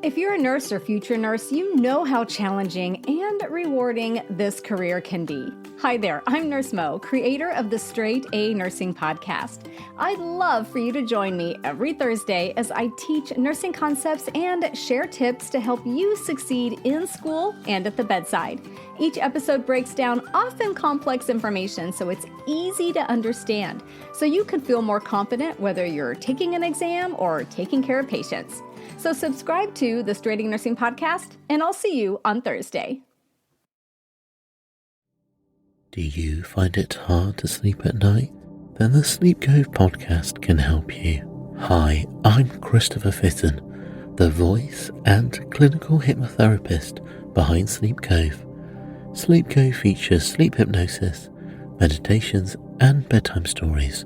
If you're a nurse or future nurse, you know how challenging and rewarding this career can be. Hi there, I'm Nurse Mo, creator of the Straight A Nursing Podcast. I'd love for you to join me every Thursday as I teach nursing concepts and share tips to help you succeed in school and at the bedside. Each episode breaks down often complex information so it's easy to understand, so you can feel more confident whether you're taking an exam or taking care of patients. So subscribe to the Straight A Nursing Podcast, and I'll see you on Thursday. Do you find it hard to sleep at night? Then the Sleep Cove podcast can help you. Hi, I'm Christopher Fitton, the voice and clinical hypnotherapist behind Sleep Cove. Sleep Cove features sleep hypnosis, meditations, and bedtime stories,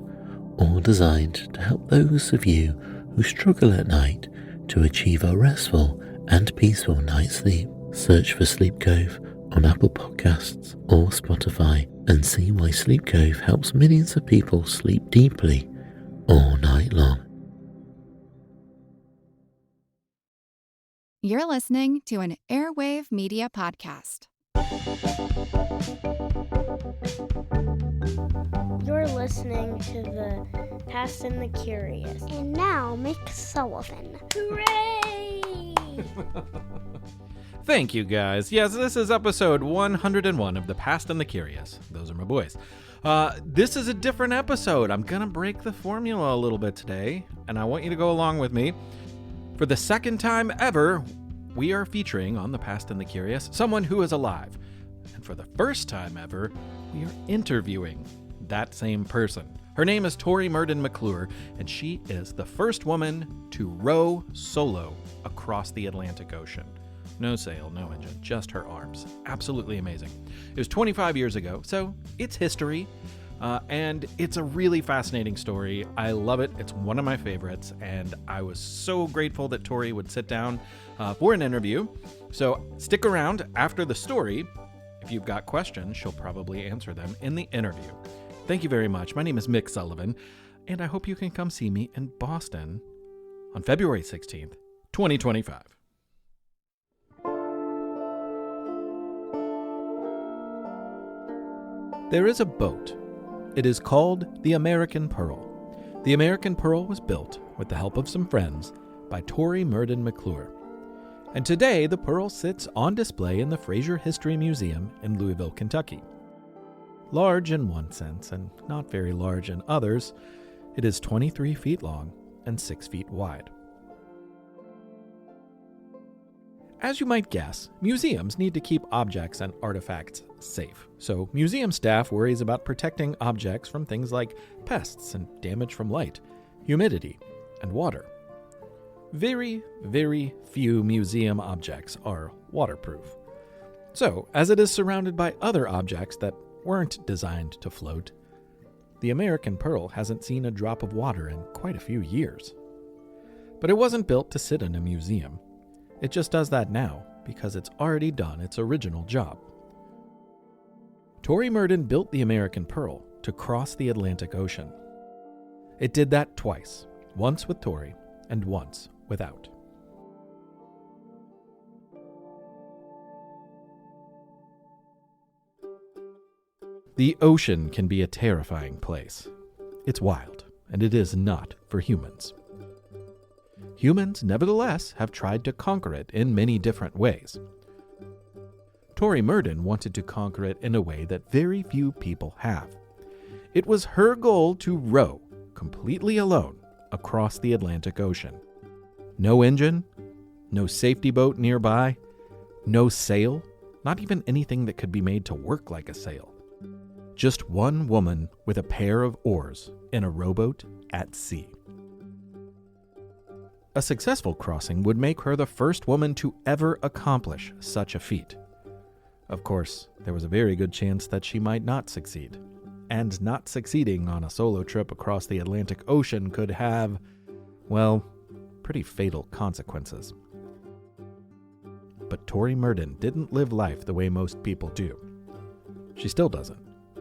all designed to help those of you who struggle at night to achieve a restful and peaceful night's sleep. Search for Sleep Cove on Apple Podcasts or Spotify and see why Sleep Cove helps millions of people sleep deeply all night long. You're listening to an Airwave Media Podcast. You're listening to the Past and the Curious. And now, Mick Sullivan. Hooray! Thank you, guys. Yes, this is episode 101 of The Past and the Curious. Those are my boys. This is a different episode. I'm going to break the formula a little bit today, and I want you to go along with me. For the second time ever, we are featuring on The Past and the Curious someone who is alive. And for the first time ever, we are interviewing that same person. Her name is Tori Murden-McClure, and she is the first woman to row solo across the Atlantic Ocean. No sail, no engine, just her arms. Absolutely amazing. It was 25 years ago, so it's history, and it's a really fascinating story. I love it. It's one of my favorites, and I was so grateful that Tori would sit down for an interview. So stick around after the story. If you've got questions, she'll probably answer them in the interview. Thank you very much. My name is Mick Sullivan, and I hope you can come see me in Boston on February 16th, 2025. There is a boat. It is called the American Pearl. The American Pearl was built with the help of some friends by Tori Murden-McClure. And today, the Pearl sits on display in the Fraser History Museum in Louisville, Kentucky. Large in one sense and not very large in others, it is 23 feet long and 6 feet wide. As you might guess, museums need to keep objects and artifacts safe. So museum staff worries about protecting objects from things like pests and damage from light, humidity, and water. Very, very few museum objects are waterproof. So, as it is surrounded by other objects that weren't designed to float, the American Pearl hasn't seen a drop of water in quite a few years. But it wasn't built to sit in a museum. It just does that now because it's already done its original job. Tori Murden built the American Pearl to cross the Atlantic Ocean. It did that twice, once with Tori and once without. The ocean can be a terrifying place. It's wild, and it is not for humans. Humans, nevertheless, have tried to conquer it in many different ways. Tori Murden wanted to conquer it in a way that very few people have. It was her goal to row, completely alone, across the Atlantic Ocean. No engine, no safety boat nearby, no sail, not even anything that could be made to work like a sail. Just one woman with a pair of oars in a rowboat at sea. A successful crossing would make her the first woman to ever accomplish such a feat. Of course, there was a very good chance that she might not succeed. And not succeeding on a solo trip across the Atlantic Ocean could have, well, pretty fatal consequences. But Tori Murden didn't live life the way most people do. She still doesn't.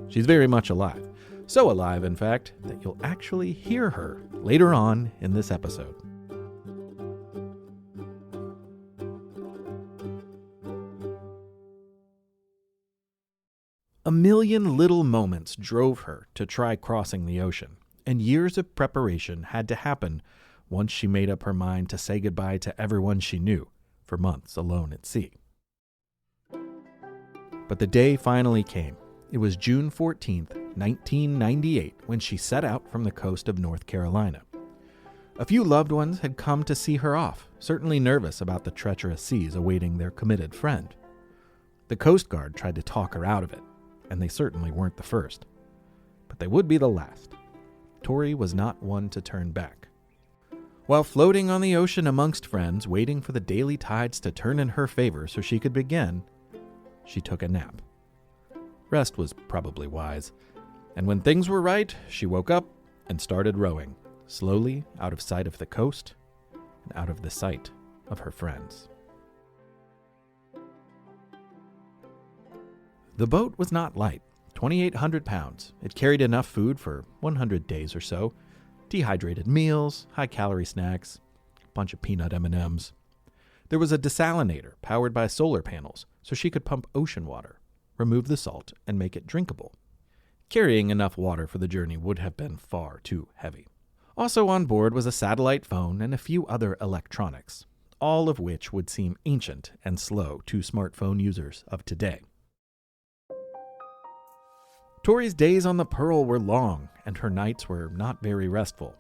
She's very much alive. So alive, in fact, that you'll actually hear her later on in this episode. A million little moments drove her to try crossing the ocean, and years of preparation had to happen once she made up her mind to say goodbye to everyone she knew for months alone at sea. But the day finally came. It was June 14th, 1998, when she set out from the coast of North Carolina. A few loved ones had come to see her off, certainly nervous about the treacherous seas awaiting their committed friend. The Coast Guard tried to talk her out of it, and they certainly weren't the first. But they would be the last. Tori was not one to turn back. While floating on the ocean amongst friends, waiting for the daily tides to turn in her favor so she could begin, she took a nap. Rest was probably wise, and when things were right, she woke up and started rowing, slowly out of sight of the coast and out of the sight of her friends. The boat was not light, 2,800 pounds. It carried enough food for 100 days or so, dehydrated meals, high-calorie snacks, a bunch of peanut M&Ms. There was a desalinator powered by solar panels so she could pump ocean water, remove the salt, and make it drinkable. Carrying enough water for the journey would have been far too heavy. Also on board was a satellite phone and a few other electronics, all of which would seem ancient and slow to smartphone users of today. Tori's days on the Pearl were long, and her nights were not very restful.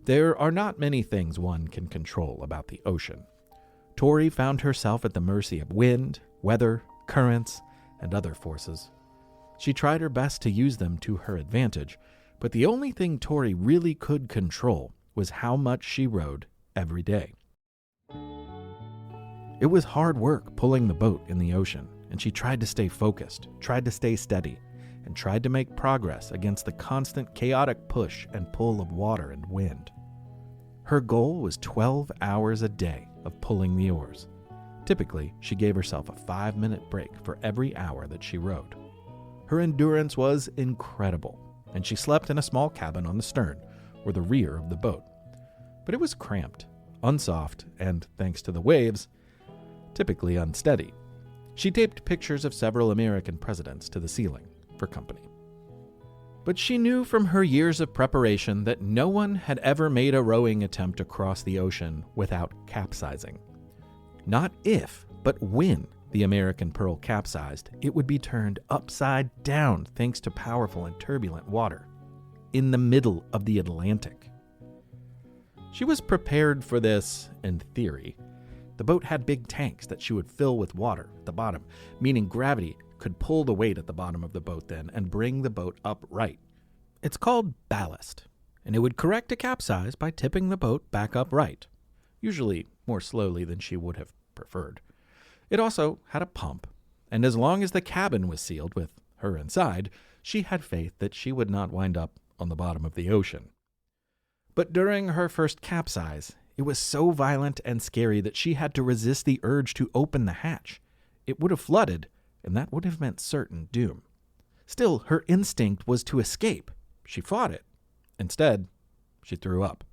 There are not many things one can control about the ocean. Tori found herself at the mercy of wind, weather, currents, and other forces. She tried her best to use them to her advantage, but the only thing Tori really could control was how much she rowed every day. It was hard work pulling the boat in the ocean, and she tried to stay focused, tried to stay steady, and tried to make progress against the constant chaotic push and pull of water and wind. Her goal was 12 hours a day of pulling the oars. Typically, she gave herself a 5-minute break for every hour that she rowed. Her endurance was incredible, and she slept in a small cabin on the stern, or the rear of the boat. But it was cramped, unsoft, and, thanks to the waves, typically unsteady. She taped pictures of several American presidents to the ceiling for company. But she knew from her years of preparation that no one had ever made a rowing attempt across the ocean without capsizing. Not if, but when the American Pearl capsized, it would be turned upside down thanks to powerful and turbulent water in the middle of the Atlantic. She was prepared for this in theory. The boat had big tanks that she would fill with water at the bottom, meaning gravity could pull the weight at the bottom of the boat then and bring the boat upright. It's called ballast, and it would correct a capsize by tipping the boat back upright, usually more slowly than she would have preferred. It also had a pump, and as long as the cabin was sealed with her inside, she had faith that she would not wind up on the bottom of the ocean. But during her first capsize, it was so violent and scary that she had to resist the urge to open the hatch. It would have flooded, and that would have meant certain doom. Still, her instinct was to escape. She fought it. Instead, she threw up.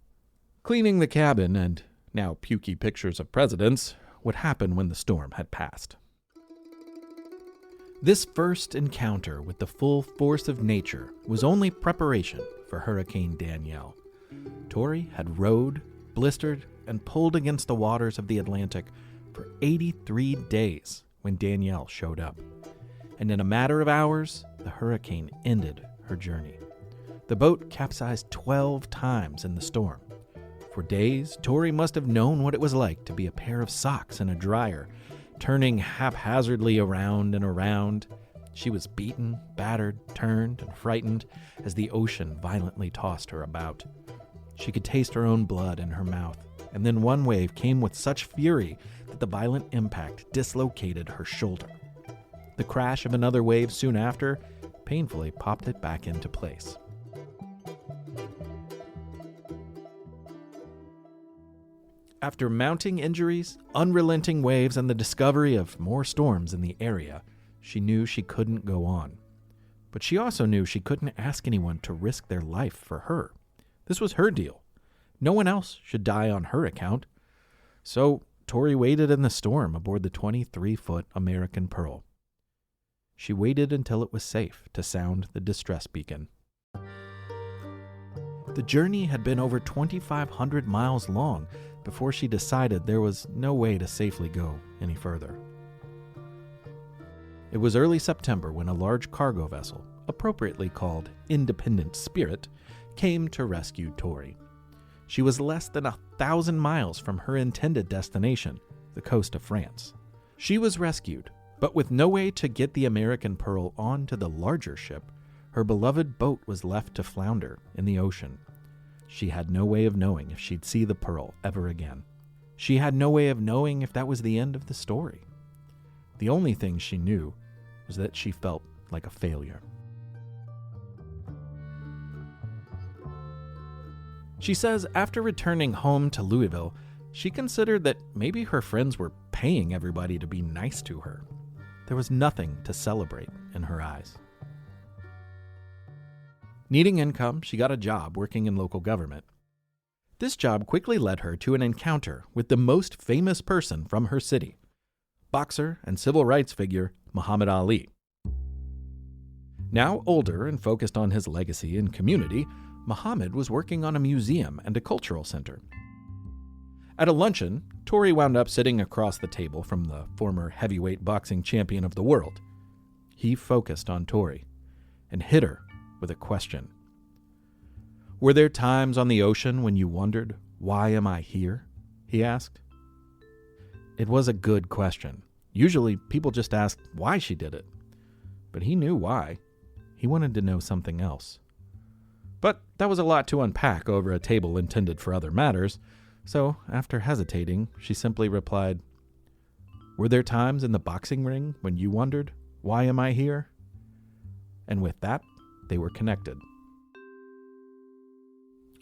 Cleaning the cabin and now pukey pictures of presidents would happen when the storm had passed. This first encounter with the full force of nature was only preparation for Hurricane Danielle. Tori had rowed, blistered, and pulled against the waters of the Atlantic for 83 days when Danielle showed up. And in a matter of hours, the hurricane ended her journey. The boat capsized 12 times in the storm. For days, Tori must have known what it was like to be a pair of socks in a dryer, turning haphazardly around and around. She was beaten, battered, turned, and frightened as the ocean violently tossed her about. She could taste her own blood in her mouth, and then one wave came with such fury that the violent impact dislocated her shoulder. The crash of another wave soon after painfully popped it back into place. After mounting injuries, unrelenting waves, and the discovery of more storms in the area, she knew she couldn't go on. But she also knew she couldn't ask anyone to risk their life for her. This was her deal. No one else should die on her account. So Tori waited in the storm aboard the 23-foot American Pearl. She waited until it was safe to sound the distress beacon. The journey had been over 2,500 miles long before she decided there was no way to safely go any further. It was early September when a large cargo vessel, appropriately called Independent Spirit, came to rescue Tori. She was less than 1,000 miles from her intended destination, the coast of France. She was rescued, but with no way to get the American Pearl onto the larger ship, her beloved boat was left to flounder in the ocean. She had no way of knowing if she'd see the Pearl ever again. She had no way of knowing if that was the end of the story. The only thing she knew was that she felt like a failure. She says after returning home to Louisville, she considered that maybe her friends were paying everybody to be nice to her. There was nothing to celebrate in her eyes. Needing income, she got a job working in local government. This job quickly led her to an encounter with the most famous person from her city, boxer and civil rights figure Muhammad Ali. Now older and focused on his legacy and community, Muhammad was working on a museum and a cultural center. At a luncheon, Tori wound up sitting across the table from the former heavyweight boxing champion of the world. He focused on Tori and hit her with a question. "Were there times on the ocean when you wondered, 'Why am I here?'" he asked. It was a good question. Usually people just asked why she did it. But he knew why. He wanted to know something else. But that was a lot to unpack over a table intended for other matters, so after hesitating, she simply replied, "Were there times in the boxing ring when you wondered, 'Why am I here?'" And with that, they were connected.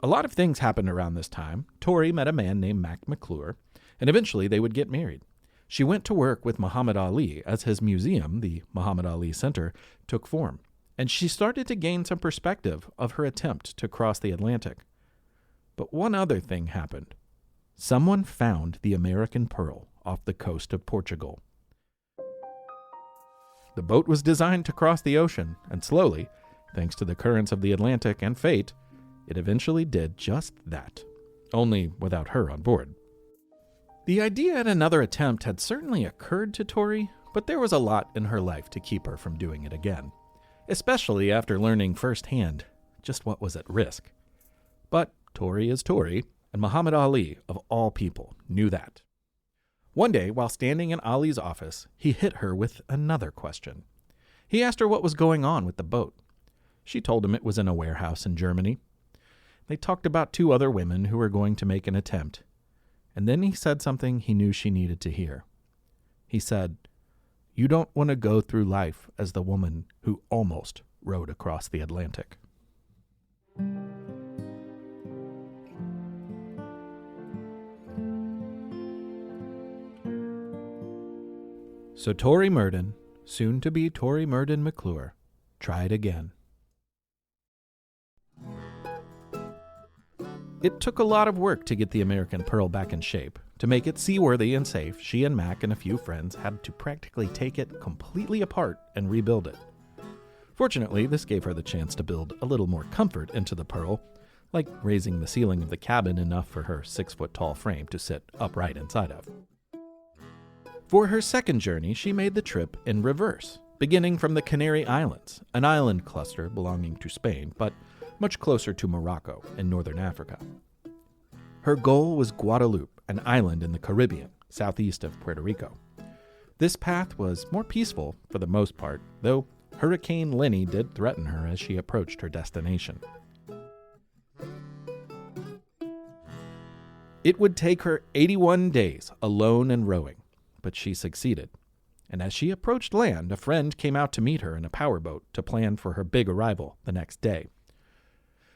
A lot of things happened around this time. Tori met a man named Mick McClure, and eventually they would get married. She went to work with Muhammad Ali as his museum, the Muhammad Ali Center, took form, and she started to gain some perspective of her attempt to cross the Atlantic. But one other thing happened. Someone found the American Pearl off the coast of Portugal. The boat was designed to cross the ocean, and slowly, thanks to the currents of the Atlantic and fate, it eventually did just that, only without her on board. The idea at another attempt had certainly occurred to Tori, but there was a lot in her life to keep her from doing it again, especially after learning firsthand just what was at risk. But Tori is Tori, and Muhammad Ali, of all people, knew that. One day, while standing in Ali's office, he hit her with another question. He asked her what was going on with the boat. She told him it was in a warehouse in Germany. They talked about 2 other women who were going to make an attempt, and then he said something he knew she needed to hear. He said, "You don't want to go through life as the woman who almost rowed across the Atlantic." So Tori Murden, soon to be Tori Murden-McClure, tried again. It took a lot of work to get the American Pearl back in shape. To make it seaworthy and safe, she and Mac and a few friends had to practically take it completely apart and rebuild it. Fortunately, this gave her the chance to build a little more comfort into the Pearl, like raising the ceiling of the cabin enough for her 6-foot-tall frame to sit upright inside of. For her second journey, she made the trip in reverse, beginning from the Canary Islands, an island cluster belonging to Spain, but much closer to Morocco in northern Africa. Her goal was Guadeloupe, an island in the Caribbean, southeast of Puerto Rico. This path was more peaceful for the most part, though Hurricane Lenny did threaten her as she approached her destination. It would take her 81 days alone and rowing, but she succeeded. And as she approached land, a friend came out to meet her in a powerboat to plan for her big arrival the next day.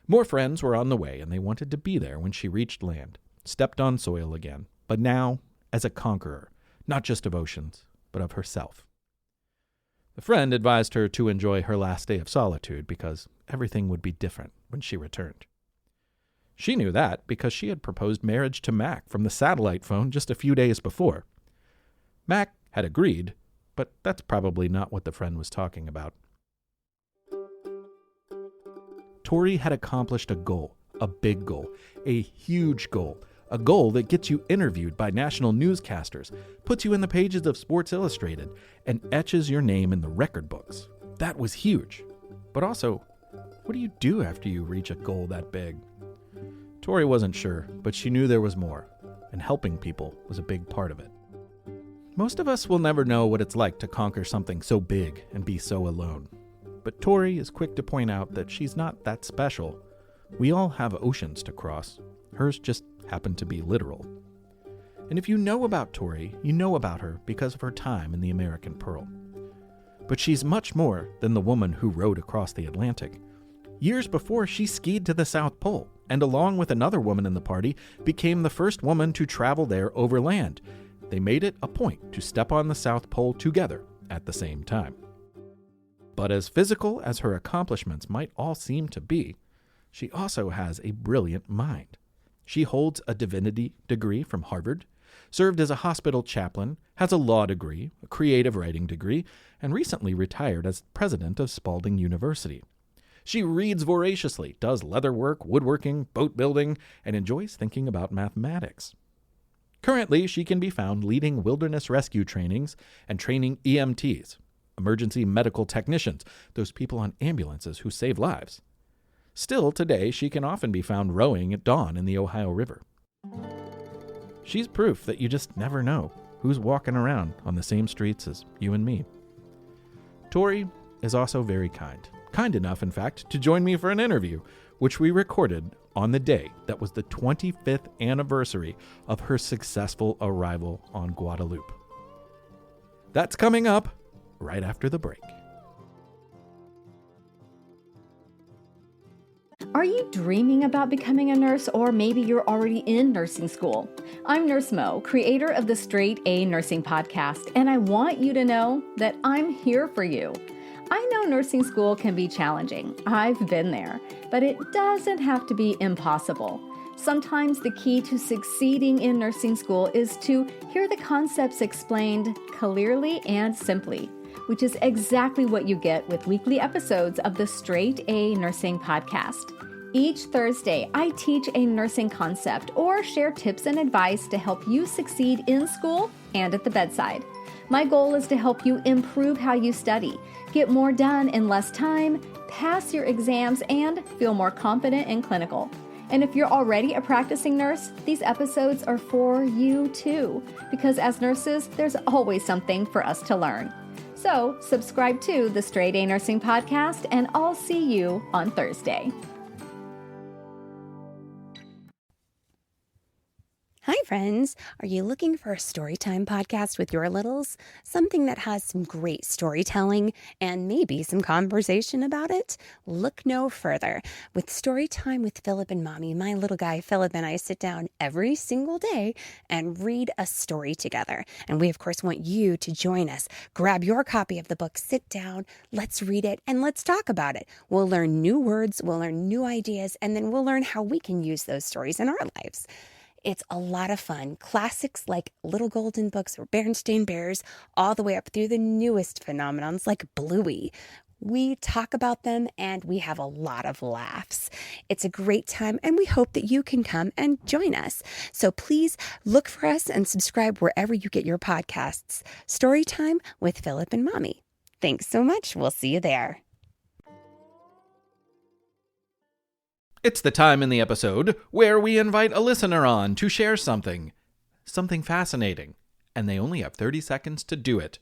More friends were on the way, and they wanted to be there when she reached land, stepped on soil again, but now as a conqueror, not just of oceans, but of herself. The friend advised her to enjoy her last day of solitude because everything would be different when she returned. She knew that because she had proposed marriage to Mac from the satellite phone just a few days before. Mac had agreed, but that's probably not what the friend was talking about. Tori had accomplished a goal, a big goal, a huge goal, a goal that gets you interviewed by national newscasters, puts you in the pages of Sports Illustrated, and etches your name in the record books. That was huge. But also, what do you do after you reach a goal that big? Tori wasn't sure, but she knew there was more, and helping people was a big part of it. Most of us will never know what it's like to conquer something so big and be so alone. But Tori is quick to point out that she's not that special. We all have oceans to cross. Hers just happened to be literal. And if you know about Tori, you know about her because of her time in the American Pearl. But she's much more than the woman who rowed across the Atlantic. Years before, she skied to the South Pole, and along with another woman in the party, became the first woman to travel there overland. They made it a point to step on the South Pole together at the same time. But as physical as her accomplishments might all seem to be, she also has a brilliant mind. She holds a divinity degree from Harvard, served as a hospital chaplain, has a law degree, a creative writing degree, and recently retired as president of Spalding University. She reads voraciously, does leather work, woodworking, boat building, and enjoys thinking about mathematics. Currently, she can be found leading wilderness rescue trainings and training EMTs, emergency medical technicians, those people on ambulances who save lives. Still, today, she can often be found rowing at dawn in the Ohio River. She's proof that you just never know who's walking around on the same streets as you and me. Tori is also very kind enough, in fact, to join me for an interview, which we recorded on the day that was the 25th anniversary of her successful arrival on Guadalupe. That's coming up right after the break. Are you dreaming about becoming a nurse, or maybe you're already in nursing school? I'm Nurse Mo, creator of the Straight A Nursing Podcast, and I want you to know that I'm here for you. I know nursing school can be challenging. I've been there, but it doesn't have to be impossible. Sometimes the key to succeeding in nursing school is to hear the concepts explained clearly and simply, which is exactly what you get with weekly episodes of the Straight A Nursing Podcast. Each Thursday, I teach a nursing concept or share tips and advice to help you succeed in school and at the bedside. My goal is to help you improve how you study, get more done in less time, pass your exams, and feel more confident in clinical. And if you're already a practicing nurse, these episodes are for you too, because as nurses, there's always something for us to learn. So subscribe to the Straight A Nursing Podcast, and I'll see you on Thursday. Hi, friends. Are you looking for a storytime podcast with your littles? Something that has some great storytelling and maybe some conversation about it? Look no further. With Storytime with Philip and Mommy, my little guy Philip and I sit down every single day and read a story together. And we, of course, want you to join us. Grab your copy of the book, sit down, let's read it, and let's talk about it. We'll learn new words, we'll learn new ideas, and then we'll learn how we can use those stories in our lives. It's a lot of fun. Classics like Little Golden Books or Berenstain Bears, all the way up through the newest phenomenons like Bluey. We talk about them and we have a lot of laughs. It's a great time and we hope that you can come and join us. So please look for us and subscribe wherever you get your podcasts. Storytime with Philip and Mommy. Thanks so much. We'll see you there. It's the time in the episode where we invite a listener on to share something fascinating, and they only have 30 seconds to do it.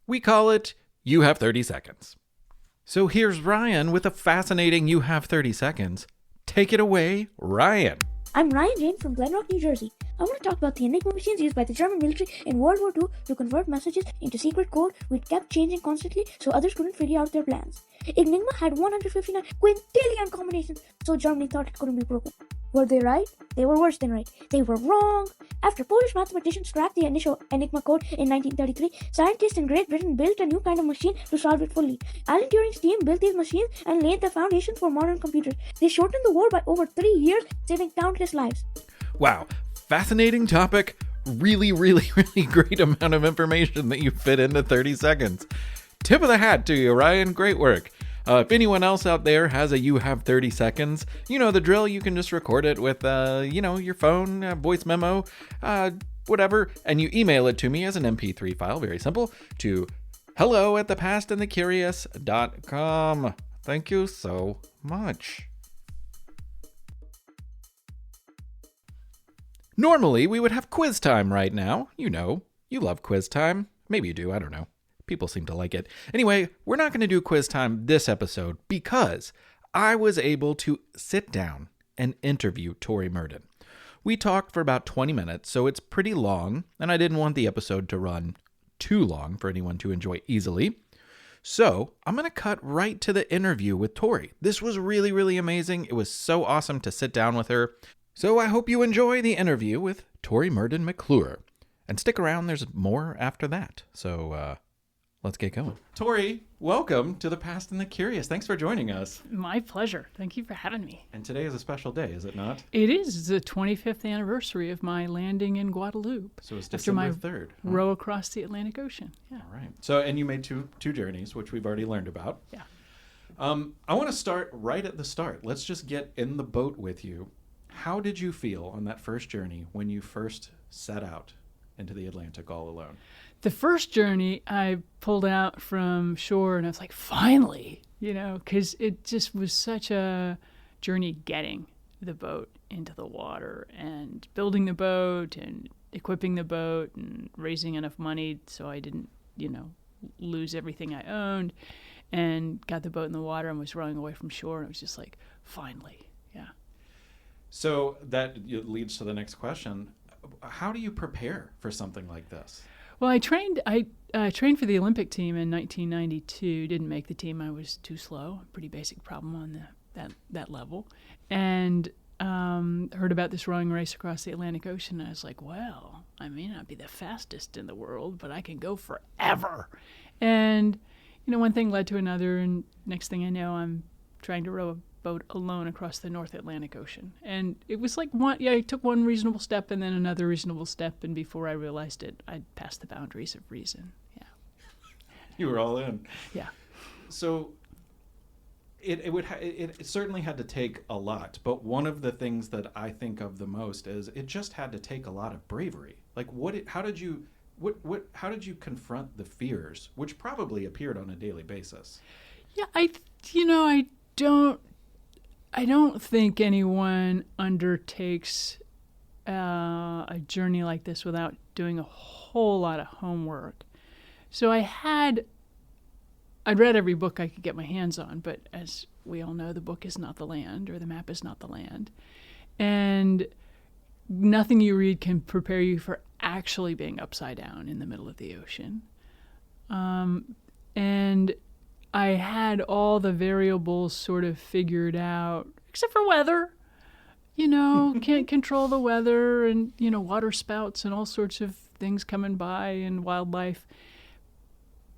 We call it You Have 30 Seconds. So here's Ryan with a fascinating You Have 30 Seconds. Take it away, Ryan. I'm Ryan Jane from Glen Rock, New Jersey. I want to talk about the Enigma machines used by the German military in World War II to convert messages into secret code which kept changing constantly so others couldn't figure out their plans. Enigma had 159 quintillion combinations, so Germany thought it couldn't be broken. Were they right? They were worse than right. They were wrong. After Polish mathematicians cracked the initial Enigma code in 1933, scientists in Great Britain built a new kind of machine to solve it fully. Alan Turing's team built these machines and laid the foundation for modern computers. They shortened the war by over 3 years, saving countless lives. Wow, fascinating topic. really, really, really great amount of information that you fit into 30 seconds. Tip of the hat to you, Ryan. Great work. If anyone else out there has a you have 30 seconds, you know the drill. You can just record it with, your phone, voice memo, whatever, and you email it to me as an MP3 file. Very simple. To hello@thepastandthecurious.com. Thank you so much. Normally, we would have quiz time right now. You know, you love quiz time. Maybe you do. I don't know. People seem to like it. Anyway, we're not going to do quiz time this episode because I was able to sit down and interview Tori Murden. We talked for about 20 minutes, so it's pretty long, and I didn't want the episode to run too long for anyone to enjoy easily. So I'm going to cut right to the interview with Tori. This was really, really amazing. It was so awesome to sit down with her. So I hope you enjoy the interview with Tori Murden-McClure. And stick around, there's more after that. So, let's get going. Tori, welcome to The Past and the Curious. Thanks for joining us. My pleasure. Thank you for having me. And today is a special day, is it not? It is. It's the 25th anniversary of my landing in Guadeloupe. So it's December 3rd. Huh? Row across the Atlantic Ocean. Yeah. All right. So, and you made two journeys, which we've already learned about. Yeah. I want to start right at the start. Let's just get in the boat with you. How did you feel on that first journey when you first set out into the Atlantic all alone? The first journey, I pulled out from shore and I was like, finally, because it just was such a journey getting the boat into the water and building the boat and equipping the boat and raising enough money so I didn't, lose everything I owned, and got the boat in the water and was rowing away from shore. And it was just like, finally, yeah. So that leads to the next question. How do you prepare for something like this? Well, I trained for the Olympic team in 1992. Didn't make the team. I was too slow. Pretty basic problem on that level. And heard about this rowing race across the Atlantic Ocean. And I was like, well, I may not be the fastest in the world, but I can go forever. And, one thing led to another. And next thing I know, I'm trying to row a boat alone across the North Atlantic Ocean. And it was like I took one reasonable step and then another reasonable step, and before I realized it, I'd passed the boundaries of reason. Yeah. You were all in. Yeah. So it certainly had to take a lot, but one of the things that I think of the most is it just had to take a lot of bravery. Like how did you confront the fears, which probably appeared on a daily basis? Yeah, I don't think anyone undertakes a journey like this without doing a whole lot of homework. So I'd read every book I could get my hands on, but as we all know, the book is not the land, or the map is not the land. And nothing you read can prepare you for actually being upside down in the middle of the ocean. And I had all the variables sort of figured out, except for weather. Can't control the weather, and, water spouts and all sorts of things coming by, and wildlife.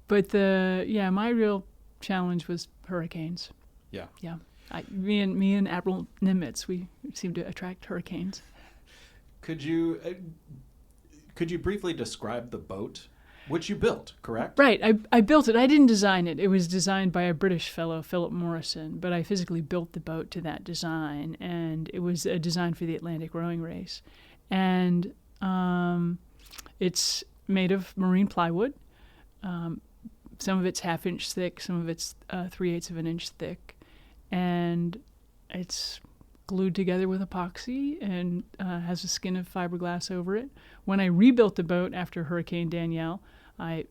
But my real challenge was hurricanes. Yeah. Yeah. Me and Admiral Nimitz, we seem to attract hurricanes. Could you briefly describe the boat? Which you built, correct? Right. I built it. I didn't design it. It was designed by a British fellow, Philip Morrison, but I physically built the boat to that design, and it was a design for the Atlantic rowing race. And it's made of marine plywood. Some of it's 1/2 inch thick, some of it's 3/8 of an inch thick, and it's glued together with epoxy and has a skin of fiberglass over it. When I rebuilt the boat after Hurricane Danielle, I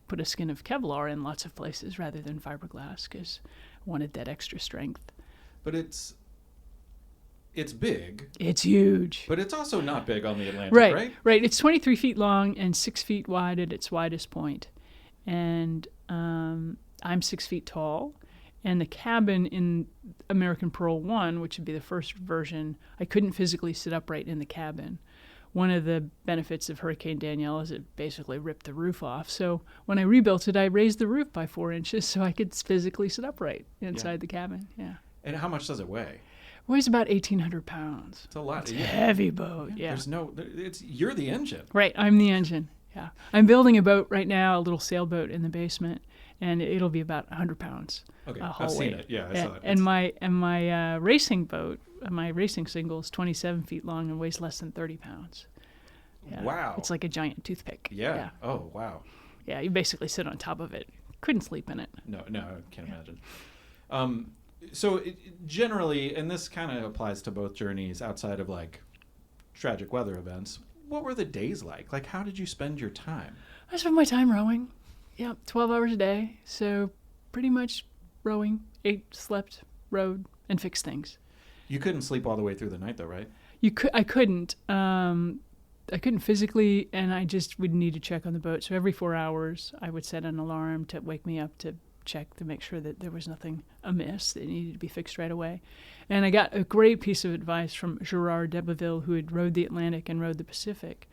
put a skin of Kevlar in lots of places rather than fiberglass because I wanted that extra strength. But it's big. It's huge. But it's also not big on the Atlantic, right? Right. It's 23 feet long and 6 feet wide at its widest point. And I'm 6 feet tall. And the cabin in American Pearl 1, which would be the first version, I couldn't physically sit upright in the cabin. One of the benefits of Hurricane Danielle is it basically ripped the roof off. So when I rebuilt it, I raised the roof by 4 inches so I could physically sit upright inside the cabin. Yeah. And how much does it weigh? Weighs about 1,800 pounds. It's a lot. It's a heavy boat, yeah. You're the engine. Right, I'm the engine, yeah. I'm building a boat right now, a little sailboat in the basement, and it'll be about 100 pounds. Okay, haul I've seen weight. it. Yeah, I saw it. And my racing boat, my racing single is 27 feet long and weighs less than 30 pounds. Yeah. Wow. It's like a giant toothpick. Yeah. Oh, wow. Yeah, you basically sit on top of it. Couldn't sleep in it. No, I can't imagine. So generally, and this kind of applies to both journeys outside of like tragic weather events, what were the days like? Like, how did you spend your time? I spent my time rowing. Yeah, 12 hours a day. So pretty much rowing, ate, slept, rowed, and fixed things. You couldn't sleep all the way through the night, though, right? I couldn't. I couldn't physically, and I just would need to check on the boat. So every 4 hours, I would set an alarm to wake me up to check to make sure that there was nothing amiss that needed to be fixed right away. And I got a great piece of advice from Gerard d'Abbeville, who had rowed the Atlantic and rowed the Pacific.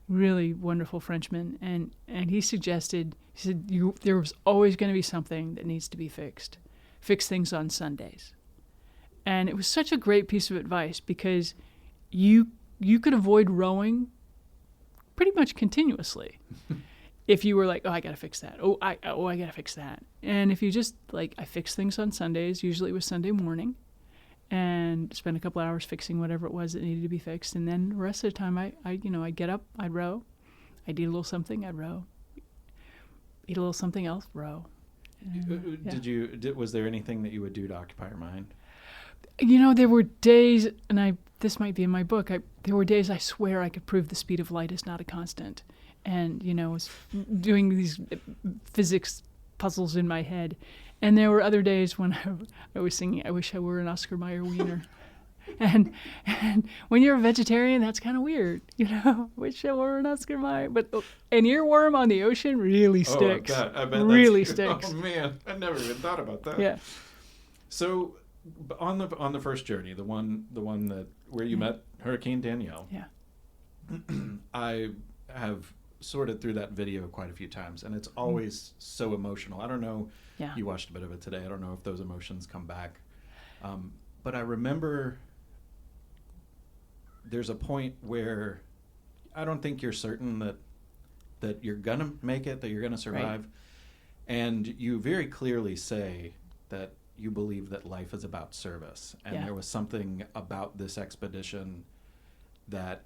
Really wonderful Frenchman. And he said, there was always going to be something that needs to be fixed. Fix things on Sundays. And it was such a great piece of advice because you could avoid rowing pretty much continuously. If you were like, oh, I got to fix that. I got to fix that. And if you just like, I fix things on Sundays, usually it was Sunday morning, and spend a couple hours fixing whatever it was that needed to be fixed. And then the rest of the time I'd get up, I'd row. I'd eat a little something, I'd row. Eat a little something else, row. Was there anything that you would do to occupy your mind? There were days, and this might be in my book, there were days I swear I could prove the speed of light is not a constant. And, was doing these physics puzzles in my head. And there were other days when I was singing, I wish I were an Oscar Mayer wiener. and when you're a vegetarian, that's kind of weird, wish I were an Oscar Mayer. But an earworm on the ocean really sticks. Oh, I bet really sticks. Oh, man, I never even thought about that. Yeah. So on the first journey, the one where you met Hurricane Danielle. Yeah. I have sorted through that video quite a few times, and it's always so emotional. I don't know. Yeah. You watched a bit of it today. I don't know if those emotions come back. But I remember there's a point where I don't think you're certain that you're going to make it, that you're going to survive. Right. And you very clearly say that you believe that life is about service. And there was something about this expedition that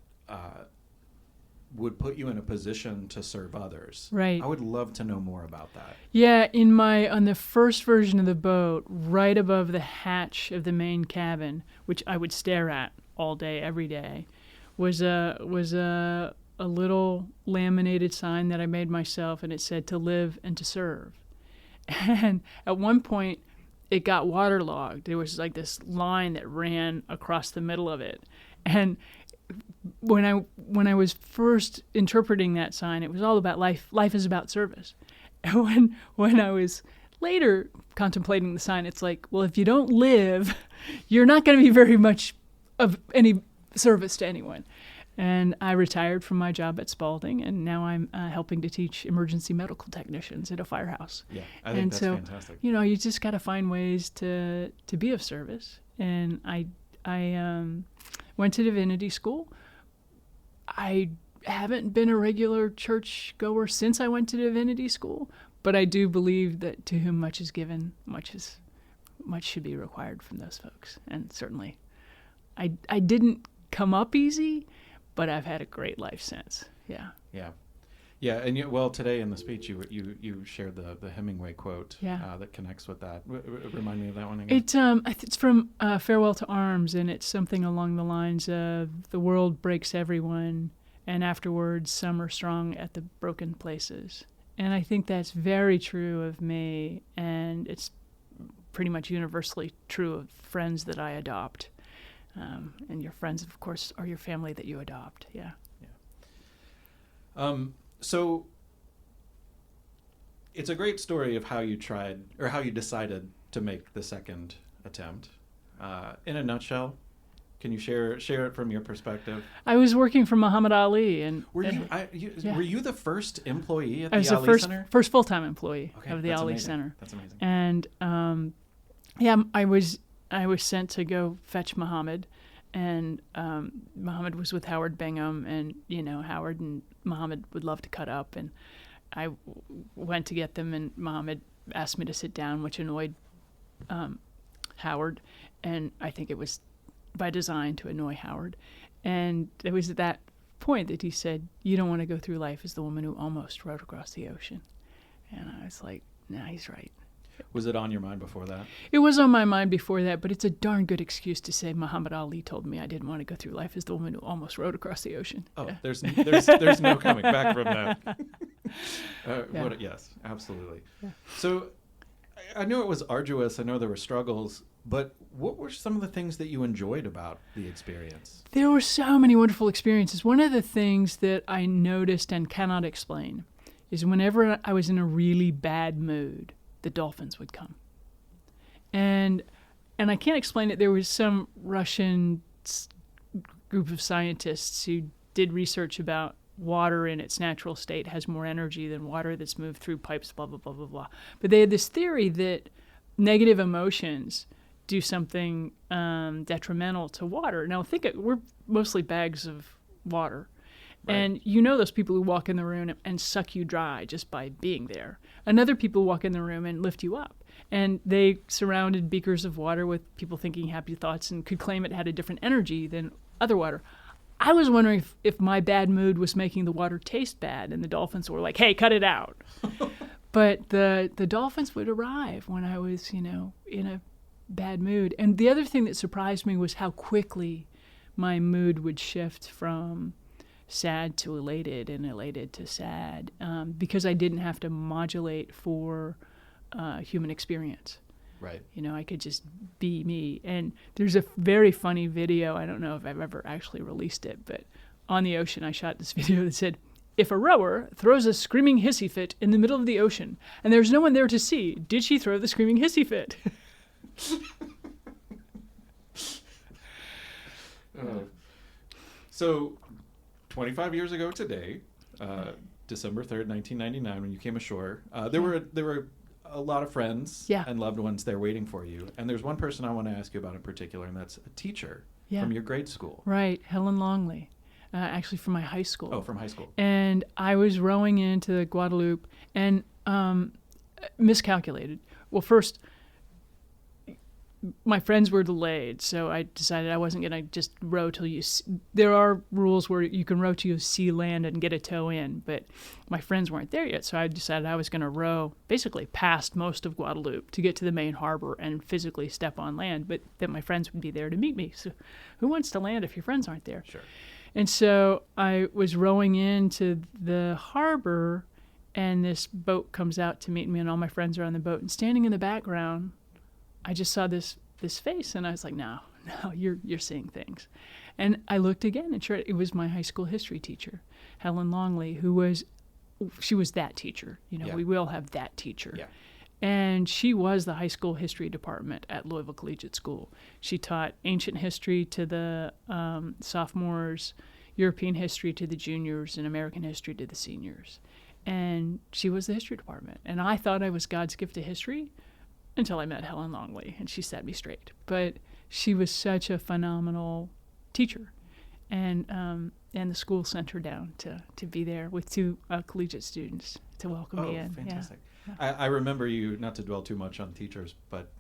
would put you in a position to serve others. Right. I would love to know more about that. Yeah, on the first version of the boat, right above the hatch of the main cabin, which I would stare at all day, every day, was a little laminated sign that I made myself, and it said "To live and to serve." And at one point, it got waterlogged. There was like this line that ran across the middle of it, and when I was first interpreting that sign, it was all about life. Life is about service. And when I was later contemplating the sign, it's like, well, if you don't live, you're not going to be very much of any service to anyone. And I retired from my job at Spalding, and now I'm helping to teach emergency medical technicians at a firehouse. Yeah, I think that's fantastic. You just got to find ways to be of service. And I went to divinity school. I haven't been a regular church goer since I went to divinity school, but I do believe that to whom much is given, much should be required from those folks. And certainly, I didn't come up easy, but I've had a great life since. Yeah. Yeah. Yeah, and today in the speech you shared the Hemingway quote that connects with that. Remind me of that one again. It's from Farewell to Arms, and it's something along the lines of the world breaks everyone, and afterwards some are strong at the broken places. And I think that's very true of me, and it's pretty much universally true of friends that I adopt. And your friends, of course, are your family that you adopt. Yeah. Yeah. So it's a great story of how you decided to make the second attempt. In a nutshell, can you share it from your perspective? I was working for Muhammad Ali, and were you the first employee at the Ali Center? I was the first full-time employee of the Ali amazing. Center. That's amazing. And I was I was sent to go fetch Muhammad, and Muhammad was with Howard Bingham, and Howard and Muhammad would love to cut up, and I went to get them, and Muhammad asked me to sit down, which annoyed Howard, and I think it was by design to annoy Howard. And it was at that point that he said, "You don't want to go through life as the woman who almost rode across the ocean." And I was like, nah, he's right. Was it on your mind before that? It was on my mind before that, but it's a darn good excuse to say Muhammad Ali told me I didn't want to go through life as the woman who almost rode across the ocean. Oh, yeah. there's no coming back from that. Yes, absolutely. Yeah. So I knew it was arduous. I know there were struggles, but what were some of the things that you enjoyed about the experience? There were so many wonderful experiences. One of the things that I noticed and cannot explain is whenever I was in a really bad mood, the dolphins would come. And I can't explain it. There was some Russian group of scientists who did research about water in its natural state has more energy than water that's moved through pipes, blah, blah, blah, blah, blah. But they had this theory that negative emotions do something detrimental to water. Now, we're mostly bags of water. Right. And those people who walk in the room and suck you dry just by being there. And other people walk in the room and lift you up. And they surrounded beakers of water with people thinking happy thoughts and could claim it had a different energy than other water. I was wondering if my bad mood was making the water taste bad, and the dolphins were like, "Hey, cut it out." But the dolphins would arrive when I was, in a bad mood. And the other thing that surprised me was how quickly my mood would shift from sad to elated and elated to sad, because I didn't have to modulate for human experience. Right. I could just be me. And there's a very funny video. I don't know if I've ever actually released it, but on the ocean, I shot this video that said, "If a rower throws a screaming hissy fit in the middle of the ocean and there's no one there to see, did she throw the screaming hissy fit?" So 25 years ago today, December 3rd, 1999, when you came ashore, there were a lot of friends and loved ones there waiting for you. And there's one person I want to ask you about in particular, and that's a teacher from your grade school. Right, Helen Longley, actually from my high school. Oh, from high school. And I was rowing into Guadeloupe and miscalculated. Well, first, my friends were delayed, so I decided I wasn't going to just row till there are rules where you can row till you see land and get a tow in, but my friends weren't there yet, so I decided I was going to row basically past most of Guadeloupe to get to the main harbor and physically step on land, but that my friends would be there to meet me. So who wants to land if your friends aren't there? Sure. And so I was rowing into the harbor, and this boat comes out to meet me, and all my friends are on the boat, and standing in the background, I just saw this face, and I was like, no, you're seeing things. And I looked again, and sure, it was my high school history teacher, Helen Longley, she was that teacher. We will have that teacher. Yeah. And she was the high school history department at Louisville Collegiate School. She taught ancient history to the sophomores, European history to the juniors, and American history to the seniors. And she was the history department. And I thought I was God's gift to history until I met Helen Longley, and she set me straight. But she was such a phenomenal teacher. And the school sent her down to be there with two collegiate students to welcome me in. Fantastic. Yeah. I remember you, not to dwell too much on teachers, but,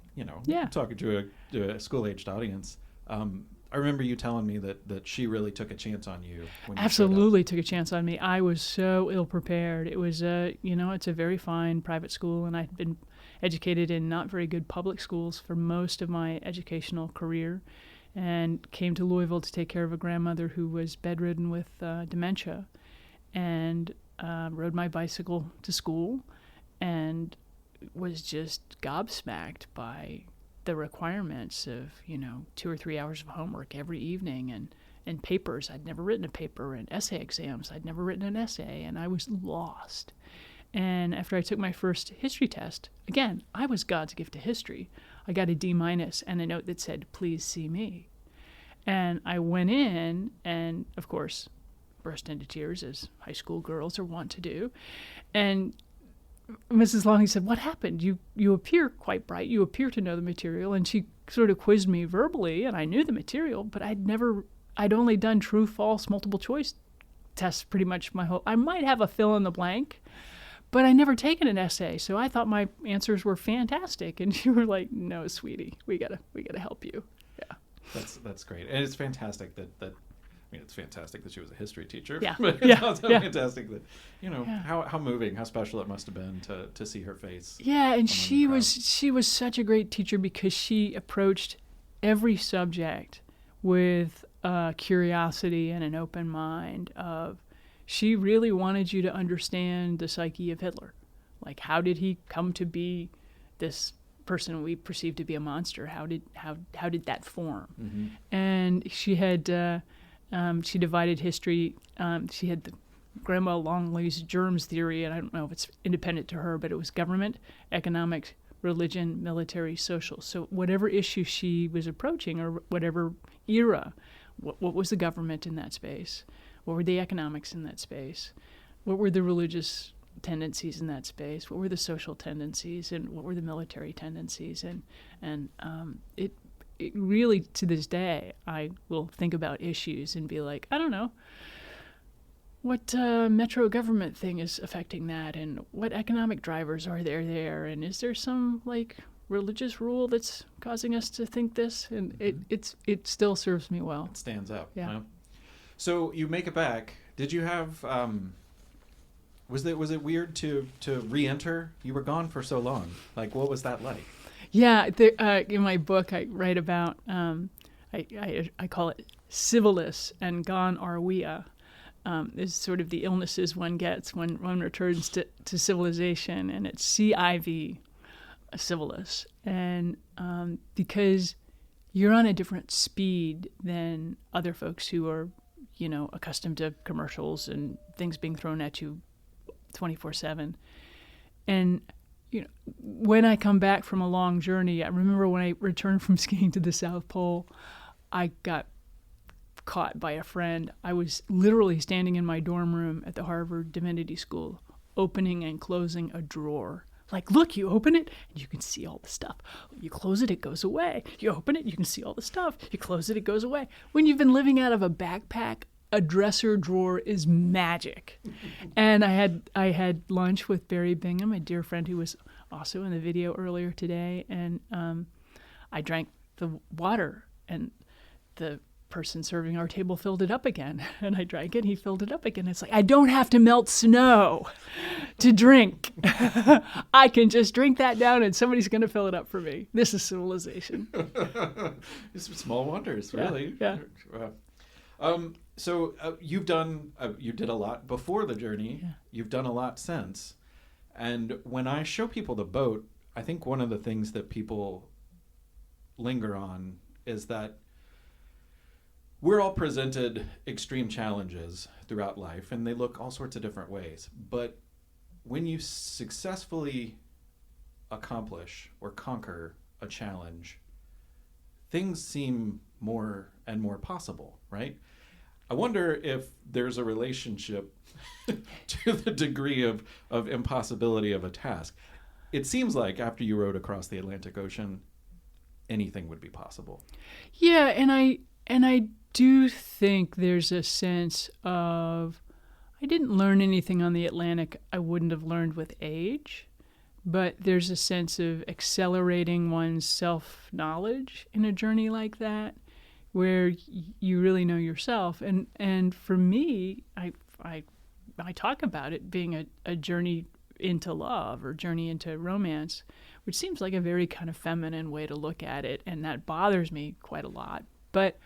talking to a school-aged audience, I remember you telling me that she really took a chance on you. When Absolutely took a chance on me. I was so ill-prepared. It was, it's a very fine private school, and I'd been educated in not very good public schools for most of my educational career, and came to Louisville to take care of a grandmother who was bedridden with dementia, and rode my bicycle to school and was just gobsmacked by the requirements of 2 or 3 hours of homework every evening, and papers. I'd never written a paper, and essay exams. I'd never written an essay, and I was lost. And after I took my first history test, again, I was God's gift to history. I got a D- and a note that said, "Please see me." And I went in and, of course, burst into tears, as high school girls are wont to do. And Mrs. Longley said, "What happened? You appear quite bright. You appear to know the material." And she sort of quizzed me verbally, and I knew the material, but I'd only done true, false, multiple choice tests pretty much I might have a fill in the blank, but I never taken an essay. So I thought my answers were fantastic. And she were like, "No, sweetie, we gotta help you." Yeah. That's great. And it's fantastic that it's fantastic that she was a history teacher. Yeah. But it's also fantastic that, how moving, how special it must have been to see her face. Yeah, and she was such a great teacher because she approached every subject with curiosity and an open mind. She really wanted you to understand the psyche of Hitler. Like, how did he come to be this person we perceive to be a monster? How did that form? Mm-hmm. And she had she divided history. She had the Grandma Longley's germs theory, and I don't know if it's independent to her, but it was government, economics, religion, military, social. So whatever issue she was approaching, or whatever era, what was the government in that space? What were the economics in that space? What were the religious tendencies in that space? What were the social tendencies, and what were the military tendencies? And it really, to this day, I will think about issues and be like, I don't know, what metro government thing is affecting that, and what economic drivers are there, and is there some religious rule that's causing us to think this? And it still serves me well. It stands out. Yeah. Huh? So you make it back. Did you have? Was it weird to re-enter? You were gone for so long. What was that like? Yeah, in my book I write about, I call it civilis and gonorrhea. Is sort of the illnesses one gets when one returns to civilization, and it's CIV, civilis. And because you're on a different speed than other folks who are, accustomed to commercials and things being thrown at you 24/7. And when I come back from a long journey, I remember when I returned from skiing to the South Pole, I got caught by a friend. I was literally standing in my dorm room at the Harvard Divinity School, opening and closing a drawer. Like, look, you open it, and you can see all the stuff. You close it, it goes away. You open it, you can see all the stuff. You close it, it goes away. When you've been living out of a backpack, a dresser drawer is magic. And I had lunch with Barry Bingham, a dear friend who was also in the video earlier today, and I drank the water, and the person serving our table filled it up again. And I drank it, he filled it up again. It's like, I don't have to melt snow to drink. I can just drink that down, and somebody's going to fill it up for me. This is civilization. It's small wonders, really. Yeah. So you did a lot before the journey. Yeah. You've done a lot since. And when I show people the boat, I think one of the things that people linger on is that we're all presented extreme challenges throughout life, and they look all sorts of different ways. But when you successfully accomplish or conquer a challenge, things seem more and more possible, right? I wonder if there's a relationship to the degree of impossibility of a task. It seems like after you rowed across the Atlantic Ocean, anything would be possible. Yeah, and I do think there's a sense of, I didn't learn anything on the Atlantic I wouldn't have learned with age, but there's a sense of accelerating one's self-knowledge in a journey like that, where you really know yourself. And for me, I talk about it being a journey into love or journey into romance, which seems like a very kind of feminine way to look at it, and that bothers me quite a lot. But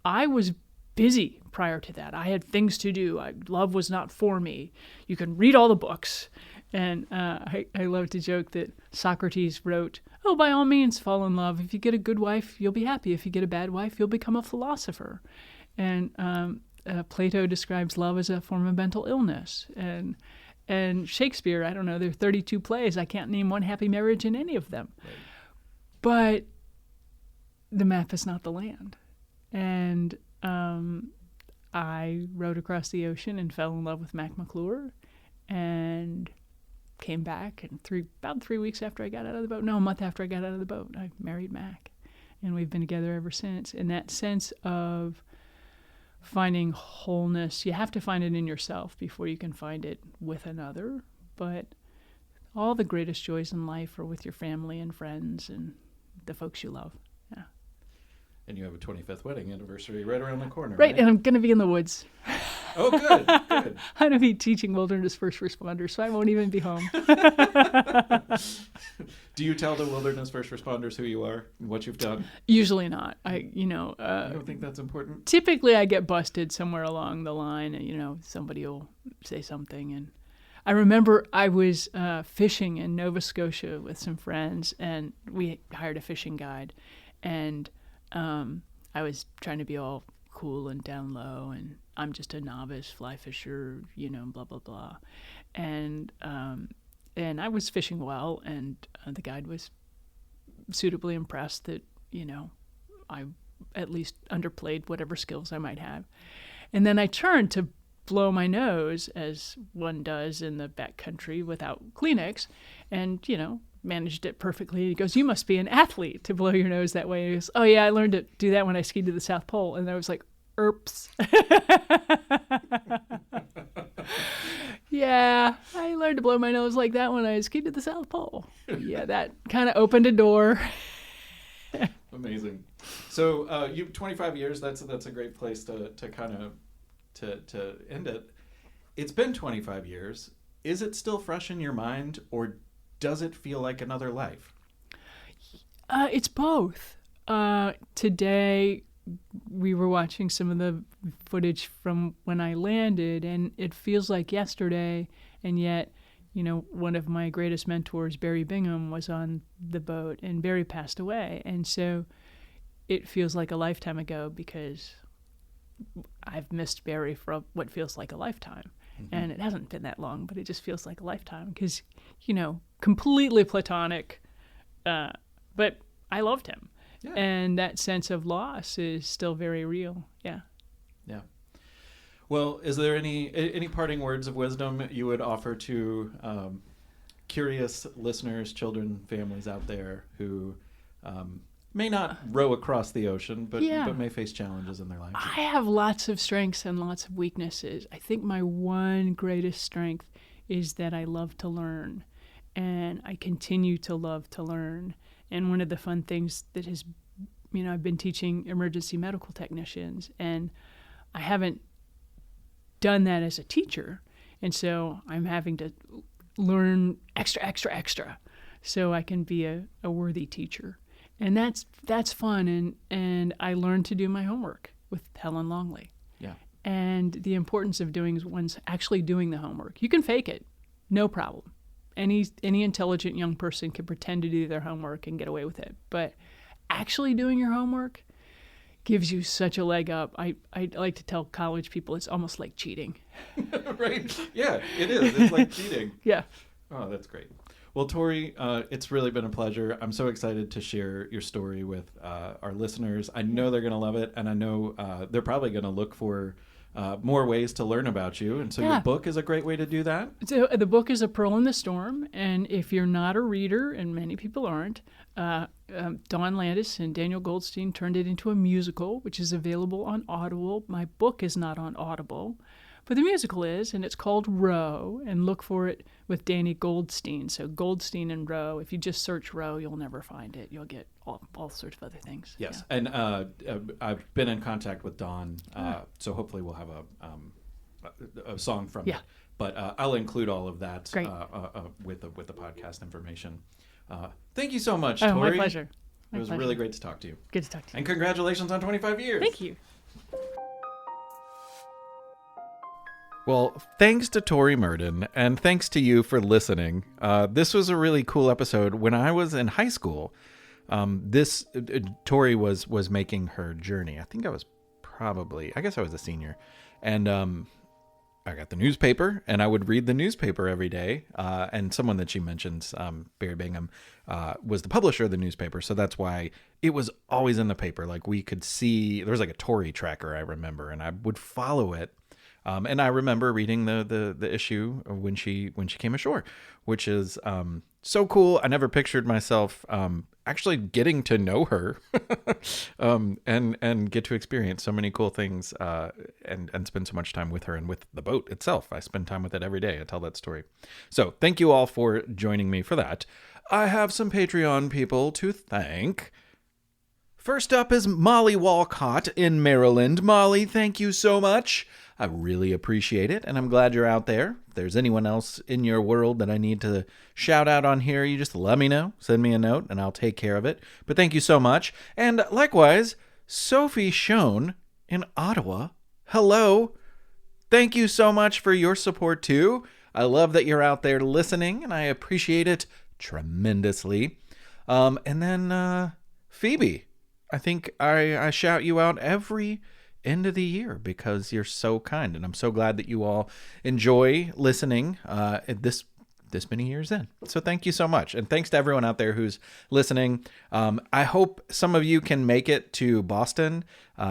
I was busy prior to that. I had things to do. Love was not for me. You can read all the books. And I love to joke that Socrates wrote, oh, by all means, fall in love. If you get a good wife, you'll be happy. If you get a bad wife, you'll become a philosopher. And Plato describes love as a form of mental illness. And Shakespeare, I don't know, there are 32 plays. I can't name one happy marriage in any of them. Right. But the map is not the land. And I rowed across the ocean and fell in love with Mac McClure. And came back, and about 3 weeks after I got out of the boat, no, a month after I got out of the boat, I married Mac. And we've been together ever since. And that sense of finding wholeness, you have to find it in yourself before you can find it with another. But all the greatest joys in life are with your family and friends and the folks you love. Yeah. And you have a 25th wedding anniversary right around the corner. Right, and I'm going to be in the woods. Oh, good, good. I'm going to be teaching wilderness first responders, so I won't even be home. Do you tell the wilderness first responders who you are and what you've done? Usually not. I don't think that's important. Typically, I get busted somewhere along the line, and somebody will say something. And I remember I was fishing in Nova Scotia with some friends, and we hired a fishing guide, and I was trying to be all cool and down low, and I'm just a novice fly fisher, blah blah blah, and I was fishing well, and the guide was suitably impressed that I at least underplayed whatever skills I might have, and then I turned to blow my nose, as one does in the backcountry without Kleenex, and managed it perfectly. He goes, "You must be an athlete to blow your nose that way." He goes, "Oh yeah, I learned to do that when I skied to the South Pole." And I was like, "Erps." Yeah, I learned to blow my nose like that when I skied to the South Pole. Yeah, that kind of opened a door. Amazing. So you 25 years. That's a great place to kind of to end it. It's been 25 years. Is it still fresh in your mind, or does it feel like another life? It's both. Today, we were watching some of the footage from when I landed, and it feels like yesterday, and yet, one of my greatest mentors, Barry Bingham, was on the boat, and Barry passed away. And so it feels like a lifetime ago because I've missed Barry for what feels like a lifetime. Mm-hmm. And it hasn't been that long, but it just feels like a lifetime because, completely platonic, but I loved him. Yeah. And that sense of loss is still very real. Yeah. Yeah. Well, is there any parting words of wisdom you would offer to curious listeners, children, families out there who may not row across the ocean, but may face challenges in their lives? I have lots of strengths and lots of weaknesses. I think my one greatest strength is that I love to learn, and I continue to love to learn. And one of the fun things that has, I've been teaching emergency medical technicians, and I haven't done that as a teacher. And so I'm having to learn extra, so I can be a worthy teacher. And that's fun. And I learned to do my homework with Helen Longley. Yeah. And the importance of one's actually doing the homework. You can fake it, no problem. Any intelligent young person can pretend to do their homework and get away with it. But actually doing your homework gives you such a leg up. I like to tell college people it's almost like cheating. Right. Yeah, it is. It's like cheating. Yeah. Oh, that's great. Well, Tori, it's really been a pleasure. I'm so excited to share your story with our listeners. I know they're going to love it, and I know they're probably going to look for more ways to learn about you. And so your book is a great way to do that. So the book is A Pearl in the Storm. And if you're not a reader, and many people aren't, Dawn Landis and Daniel Goldstein turned it into a musical, which is available on Audible. My book is not on Audible, but the musical is, and it's called Row, and look for it with Danny Goldstein. So Goldstein and Row. If you just search Row, you'll never find it. You'll get all sorts of other things. Yes, yeah. And I've been in contact with Dawn, so hopefully we'll have a song from it. But I'll include all of that with the podcast information. Thank you so much, Tori. My pleasure. It was really great to talk to you. Good to talk to you. And congratulations on 25 years. Thank you. Well, thanks to Tori Murden, and thanks to you for listening. This was a really cool episode. When I was in high school, Tori was making her journey. I think I was a senior. And I got the newspaper, and I would read the newspaper every day. And someone that she mentions, Barry Bingham, was the publisher of the newspaper. So that's why it was always in the paper. Like we could see, there was like a Tori tracker, I remember, and I would follow it. And I remember reading the issue when she came ashore, which is so cool. I never pictured myself actually getting to know her and get to experience so many cool things and spend so much time with her and with the boat itself. I spend time with it every day. I tell that story. So thank you all for joining me for that. I have some Patreon people to thank. First up is Molly Walcott in Maryland. Molly, thank you so much. I really appreciate it, and I'm glad you're out there. If there's anyone else in your world that I need to shout out on here, you just let me know. Send me a note, and I'll take care of it. But thank you so much. And likewise, Sophie Schoen in Ottawa. Hello. Thank you so much for your support, too. I love that you're out there listening, and I appreciate it tremendously. And then Phoebe. I think I shout you out every end of the year because you're so kind, and I'm so glad that you all enjoy listening this many years in. So thank you so much, and thanks to everyone out there who's listening. I hope some of you can make it to Boston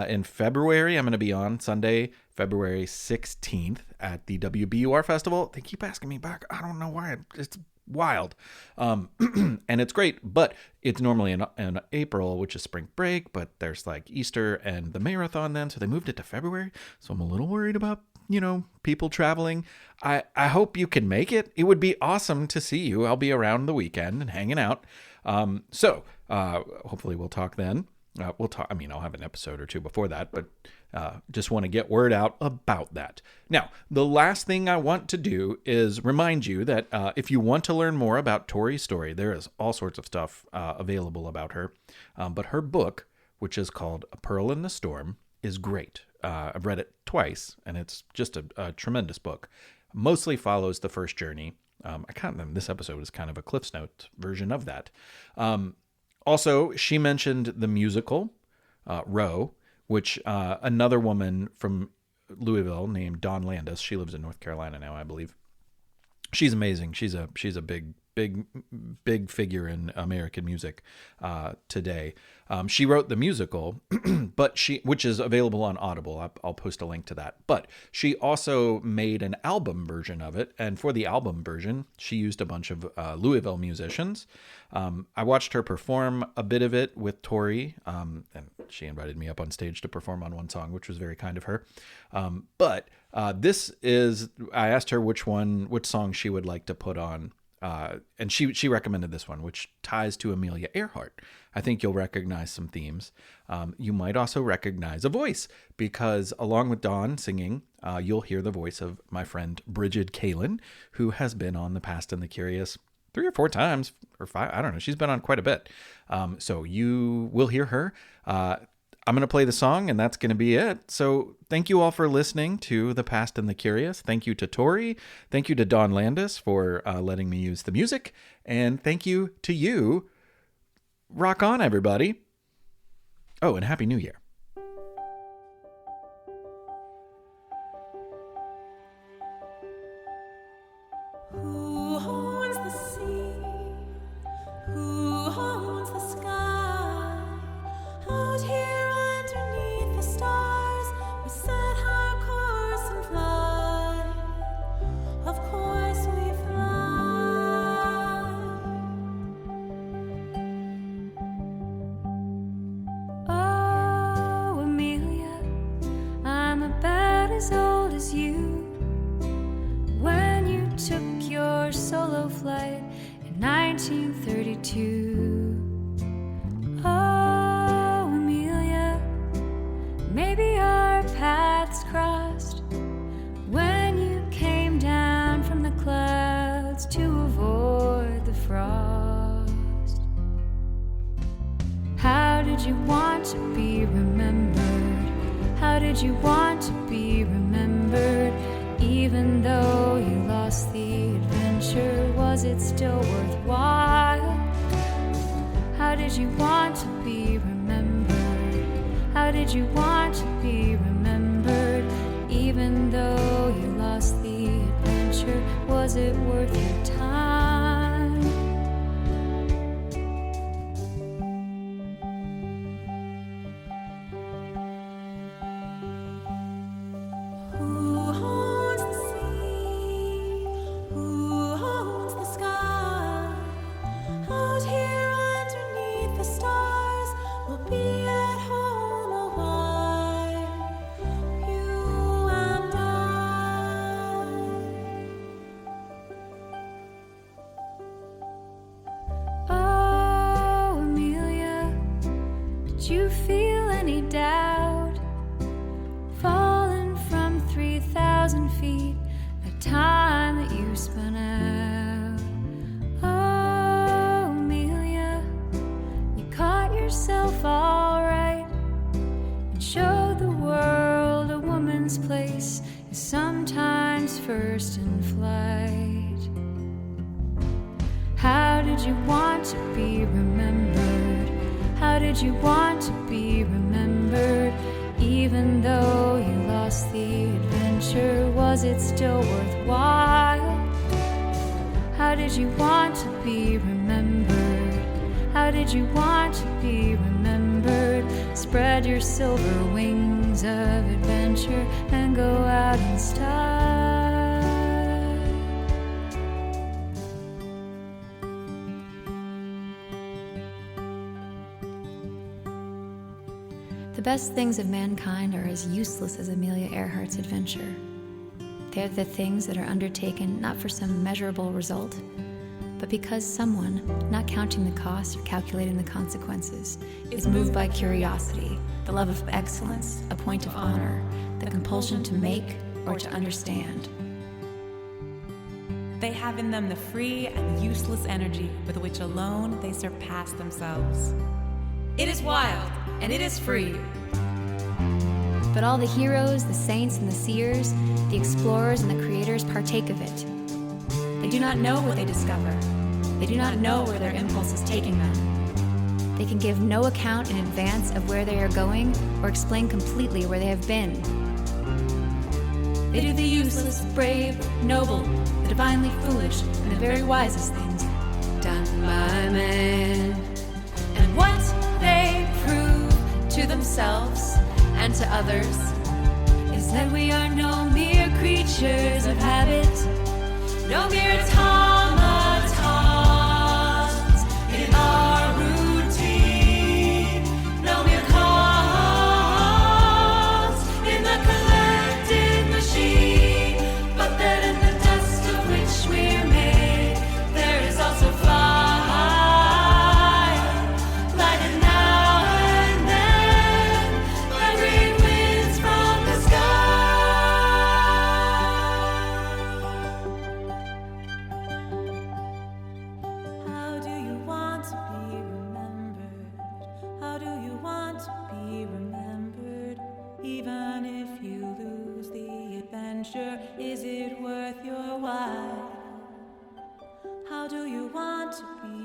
in February. I'm going to be on Sunday, February 16th at the WBUR Festival. They keep asking me back. I don't know why. It's wild. And it's great, but it's normally in April, which is spring break, but there's like Easter and the marathon then, so they moved it to February. So I'm a little worried about, people traveling. I hope you can make it. It would be awesome to see you. I'll be around the weekend and hanging out. So hopefully we'll talk then. We'll talk. I mean, I'll have an episode or two before that, but just want to get word out about that. Now, the last thing I want to do is remind you that if you want to learn more about Tori's story, there is all sorts of stuff available about her. But her book, which is called A Pearl in the Storm, is great. I've read it twice, and it's just a tremendous book. Mostly follows the first journey. This episode is kind of a Cliff's Note version of that. Also, she mentioned the musical, Roe, which another woman from Louisville named Dawn Landis, she lives in North Carolina now, I believe. She's amazing. She's a big figure in American music today. She wrote the musical, which is available on Audible. I'll post a link to that. But she also made an album version of it, and for the album version, she used a bunch of Louisville musicians. I watched her perform a bit of it with Tori, and she invited me up on stage to perform on one song, which was very kind of her. But I asked her which song she would like to put on. And she recommended this one, which ties to Amelia Earhart. I think you'll recognize some themes. You might also recognize a voice, because along with Dawn singing, you'll hear the voice of my friend Bridget Kalin, who has been on The Past and the Curious 3 or 4 times, or 5. I don't know. She's been on quite a bit. So you will hear her. I'm going to play the song, and that's going to be it. So thank you all for listening to The Past and the Curious. Thank you to Tori. Thank you to Dawn Landis for letting me use the music. And thank you to you. Rock on, everybody. Oh, and Happy New Year. Who owns the sea? Who owns the sky? Out here underneath the stars, we set our course and fly. Of course we fly. Oh, Amelia, I'm about as old as you. When you took your solo flight in 1932. Oh, Amelia, maybe our paths crossed when you came down from the clouds to avoid the frost. How did you want to be remembered? How did you want to be remembered? Even though you lost the adventure, was it still worthwhile? How did you want to be remembered? How did you want to be remembered? Even though you lost the adventure, was it worth your time? Who first in flight? How did you want to be remembered? How did you want to be remembered? Even though you lost the adventure, was it still worthwhile? How did you want to be remembered? How did you want to be remembered? Spread your silver wings of adventure and go out in style. The best things of mankind are as useless as Amelia Earhart's adventure. They are the things that are undertaken not for some measurable result, but because someone, not counting the cost or calculating the consequences, is moved by curiosity, the love of excellence, a point of honor, the compulsion to make or to understand. They have in them the free and useless energy with which alone they surpass themselves. It is wild, and it is free. But all the heroes, the saints, and the seers, the explorers and the creators partake of it. They do not know what they discover. They do not know where their impulse is taking them. They can give no account in advance of where they are going or explain completely where they have been. They do the useless, brave, noble, the divinely foolish, and the very wisest things done by man. And what they prove to themselves and to others is that we are no mere creatures of habit, no mere automatons in our routine, no mere cogs in the collective machine, but that in the dust of which we're made, there is also fire, lighted now and then by great winds from the How do you want to be remembered? How do you want to be remembered? Even if you lose the adventure, is it worth your while? How do you want to be